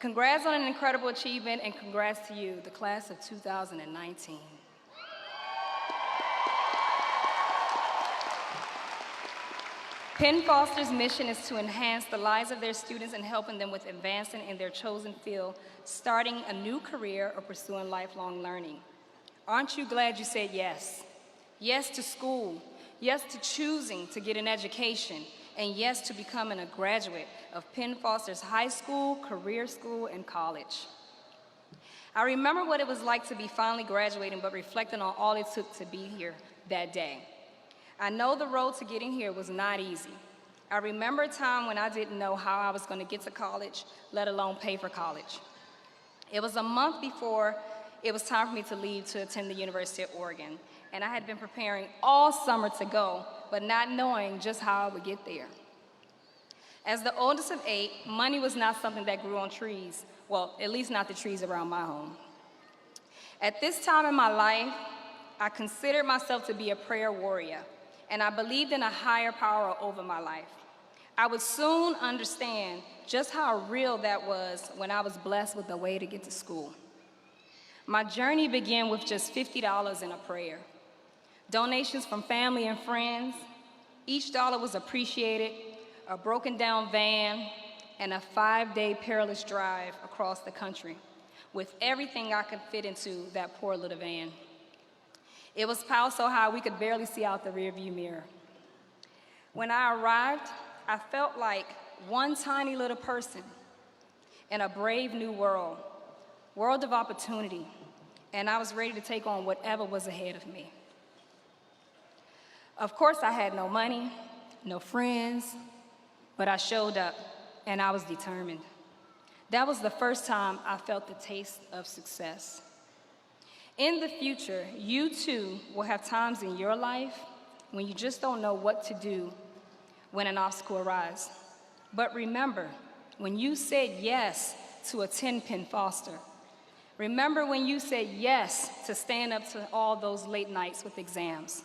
Congrats on an incredible achievement, and congrats to you, the class of 2019. Penn Foster's mission is to enhance the lives of their students and helping them with advancing in their chosen field, starting a new career, or pursuing lifelong learning. Aren't you glad you said yes? Yes to school, yes to choosing to get an education, and yes to becoming a graduate of Penn Foster's high school, career school, and college. I remember what it was like to be finally graduating, but reflecting on all it took to be here that day. I know the road to getting here was not easy. I remember a time when I didn't know how I was going to get to college, let alone pay for college. It was a month before it was time for me to leave to attend the University of Oregon, and I had been preparing all summer to go, but not knowing just how I would get there. As the oldest of 8, money was not something that grew on trees, well, at least not the trees around my home. At this time in my life, I considered myself to be a prayer warrior, and I believed in a higher power over my life. I would soon understand just how real that was when I was blessed with a way to get to school. My journey began with just $50 in a prayer. Donations from family and friends, each dollar was appreciated, a broken down van, and a 5-day perilous drive across the country with everything I could fit into that poor little van. It was piled so high we could barely see out the rearview mirror. When I arrived, I felt like one tiny little person in a brave new world of opportunity, and I was ready to take on whatever was ahead of me. Of course, I had no money, no friends, but I showed up, and I was determined. That was the first time I felt the taste of success. In the future, you too will have times in your life when you just don't know what to do when an obstacle arises. But remember, when you said yes to attend Penn Foster, remember when you said yes to stand up to all those late nights with exams.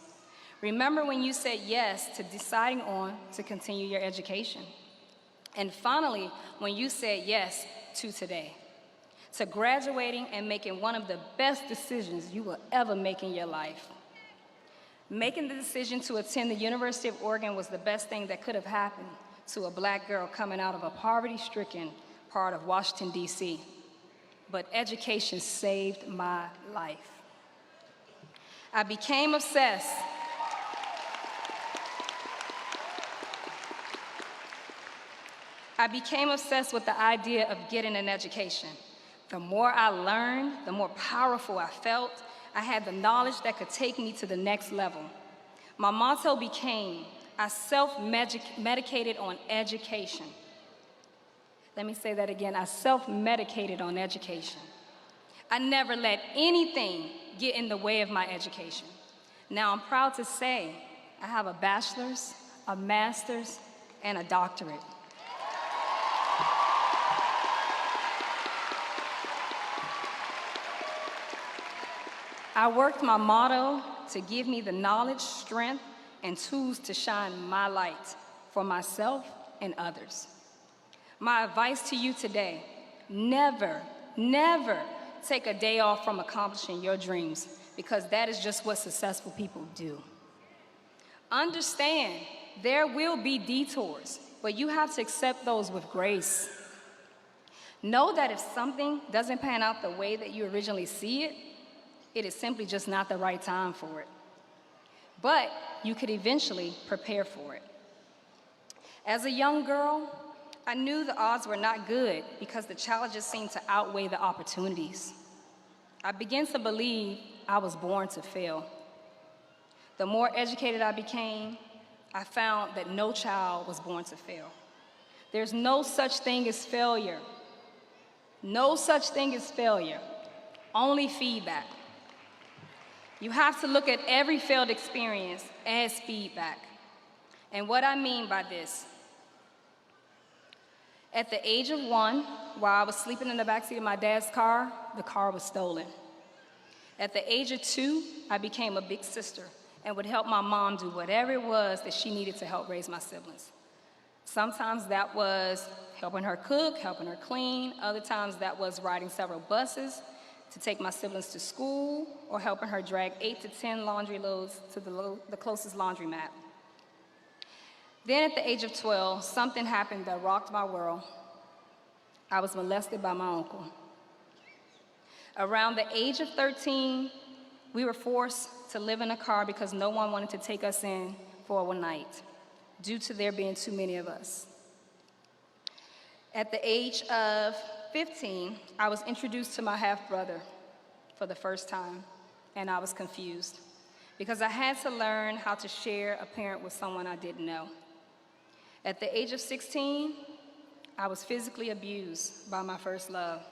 Remember when you said yes to deciding on to continue your education. And finally, when you said yes to today, to graduating and making one of the best decisions you will ever make in your life. Making the decision to attend the University of Oregon was the best thing that could have happened to a black girl coming out of a poverty-stricken part of Washington, D.C. But education saved my life. I became obsessed. With the idea of getting an education. The more I learned, the more powerful I felt. I had the knowledge that could take me to the next level. My motto became, I self-medicated on education. Let me say that again, I self-medicated on education. I never let anything get in the way of my education. Now I'm proud to say I have a bachelor's, a master's, and a doctorate. I worked my motto to give me the knowledge, strength, and tools to shine my light for myself and others. My advice to you today, never, never take a day off from accomplishing your dreams, because that is just what successful people do. Understand, there will be detours, but you have to accept those with grace. Know that if something doesn't pan out the way that you originally see it, it is simply just not the right time for it. But you could eventually prepare for it. As a young girl, I knew the odds were not good because the challenges seemed to outweigh the opportunities. I began to believe I was born to fail. The more educated I became, I found that no child was born to fail. There's no such thing as failure. No such thing as failure, only feedback. You have to look at every failed experience as feedback. And what I mean by this, at the age of 1, while I was sleeping in the backseat of my dad's car, the car was stolen. At the age of 2, I became a big sister and would help my mom do whatever it was that she needed to help raise my siblings. Sometimes that was helping her cook, helping her clean. Other times that was riding several buses to take my siblings to school, or helping her drag 8 to 10 laundry loads to the closest laundromat. Then at the age of 12, something happened that rocked my world. I was molested by my uncle. Around the age of 13, we were forced to live in a car because no one wanted to take us in for one night, due to there being too many of us. At the age of 15, I was introduced to my half-brother for the first time, and I was confused because I had to learn how to share a parent with someone I didn't know. At the age of 16, I was physically abused by my first love.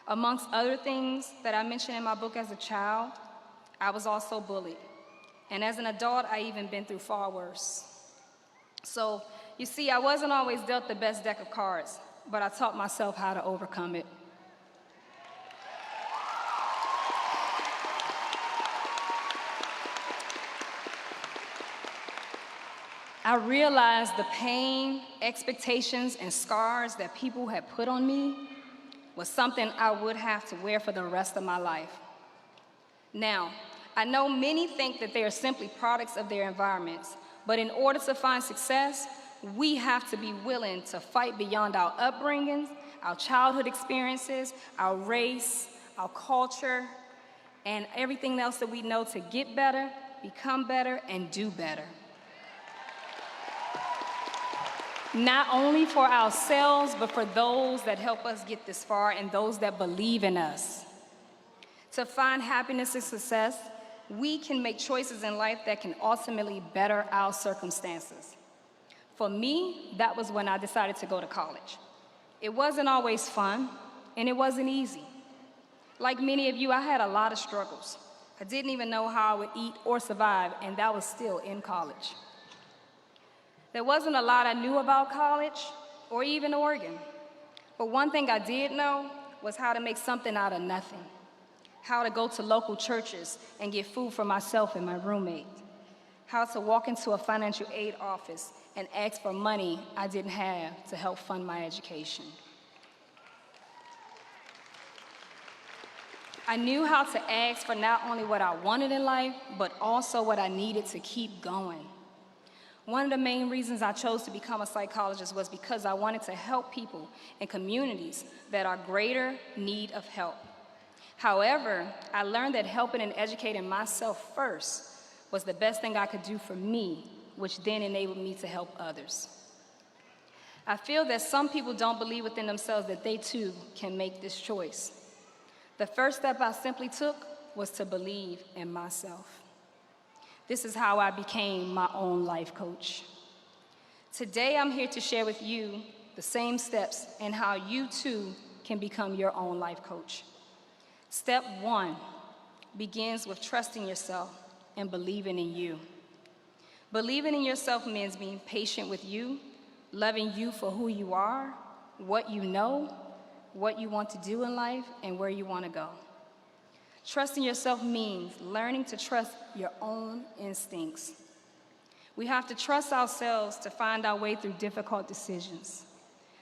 Amongst other things that I mentioned in my book, as a child, I was also bullied. And as an adult, I even been through far worse. So, you see, I wasn't always dealt the best deck of cards, but I taught myself how to overcome it. I realized the pain, expectations, and scars that people had put on me was something I would have to wear for the rest of my life. Now, I know many think that they are simply products of their environments, but in order to find success, we have to be willing to fight beyond our upbringings, our childhood experiences, our race, our culture, and everything else that we know to get better, become better, and do better. Not only for ourselves, but for those that help us get this far and those that believe in us. To find happiness and success, we can make choices in life that can ultimately better our circumstances. For me, that was when I decided to go to college. It wasn't always fun, and it wasn't easy. Like many of you, I had a lot of struggles. I didn't even know how I would eat or survive, and that was still in college. There wasn't a lot I knew about college or even Oregon. But one thing I did know was how to make something out of nothing, how to go to local churches and get food for myself and my roommate, how to walk into a financial aid office and ask for money I didn't have to help fund my education. I knew how to ask for not only what I wanted in life, but also what I needed to keep going. One of the main reasons I chose to become a psychologist was because I wanted to help people in communities that are greater need of help. However, I learned that helping and educating myself first was the best thing I could do for me, which then enabled me to help others. I feel that some people don't believe within themselves that they too can make this choice. The first step I simply took was to believe in myself. This is how I became my own life coach. Today, I'm here to share with you the same steps and how you too can become your own life coach. Step 1 begins with trusting yourself and believing in you. Believing in yourself means being patient with you, loving you for who you are, what you know, what you want to do in life, and where you want to go. Trusting yourself means learning to trust your own instincts. We have to trust ourselves to find our way through difficult decisions.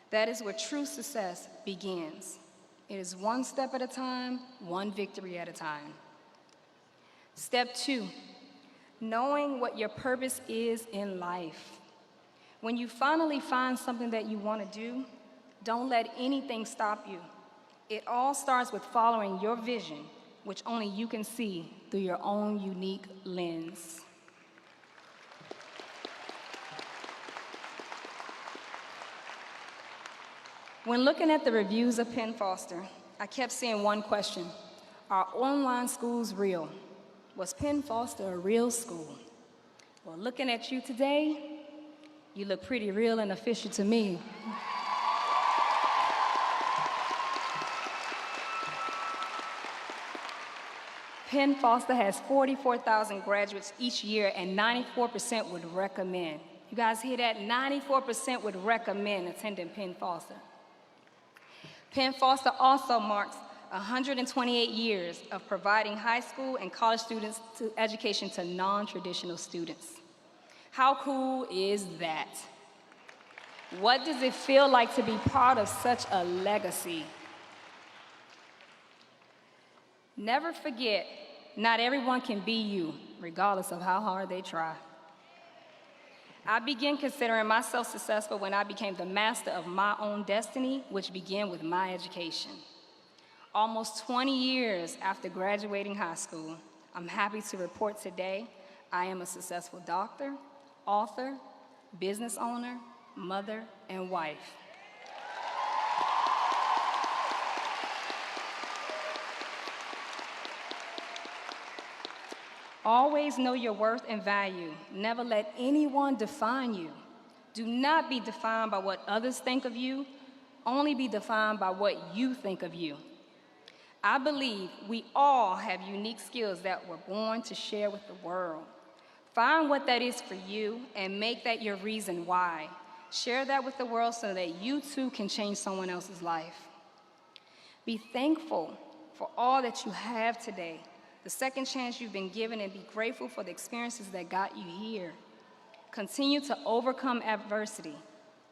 That is where true success begins. It is one step at a time, one victory at a time. Step 2, knowing what your purpose is in life. When you finally find something that you want to do, don't let anything stop you. It all starts with following your vision, which only you can see through your own unique lens. When looking at the reviews of Penn Foster, I kept seeing one question: are online schools real? Was Penn Foster a real school? Well, looking at you today, you look pretty real and official to me. Penn Foster has 44,000 graduates each year, and 94% would recommend. You guys hear that? 94% would recommend attending Penn Foster. Penn Foster also marks 128 years of providing high school and college students education to non-traditional students. How cool is that? What does it feel like to be part of such a legacy? Never forget, not everyone can be you, regardless of how hard they try. I began considering myself successful when I became the master of my own destiny, which began with my education. Almost 20 years after graduating high school, I'm happy to report today I am a successful doctor, author, business owner, mother, and wife. Always know your worth and value. Never let anyone define you. Do not be defined by what others think of you. Only be defined by what you think of you. I believe we all have unique skills that we're born to share with the world. Find what that is for you and make that your reason why. Share that with the world so that you too can change someone else's life. Be thankful for all that you have today, the second chance you've been given, and be grateful for the experiences that got you here. Continue to overcome adversity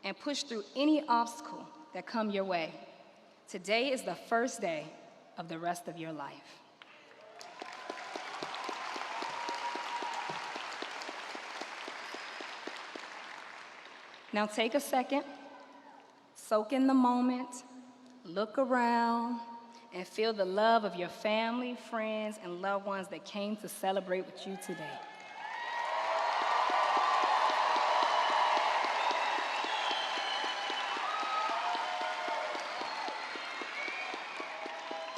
and push through any obstacle that come your way. Today is the first day of the rest of your life. Now take a second, soak in the moment, look around, and feel the love of your family, friends, and loved ones that came to celebrate with you today.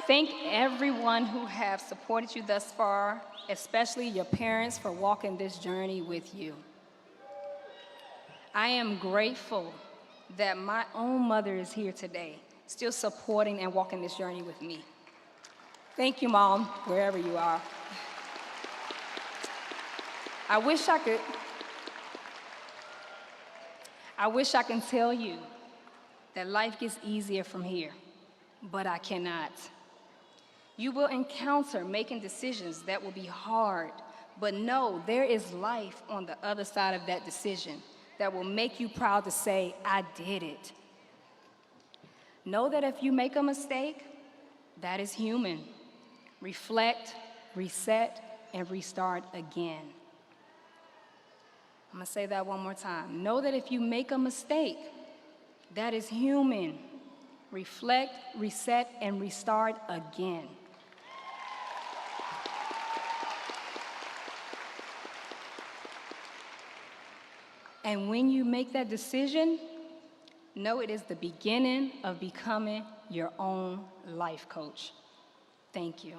Thank everyone who have supported you thus far, especially your parents for walking this journey with you. I am grateful that my own mother is here today, still supporting and walking this journey with me. Thank you, Mom, wherever you are. I wish I can tell you that life gets easier from here, but I cannot. You will encounter making decisions that will be hard, but know there is life on the other side of that decision that will make you proud to say, I did it. Know that if you make a mistake, that is human. Reflect, reset, and restart again. I'm gonna say that one more time. Know that if you make a mistake, that is human. Reflect, reset, and restart again. And when you make that decision, know it is the beginning of becoming your own life coach. Thank you.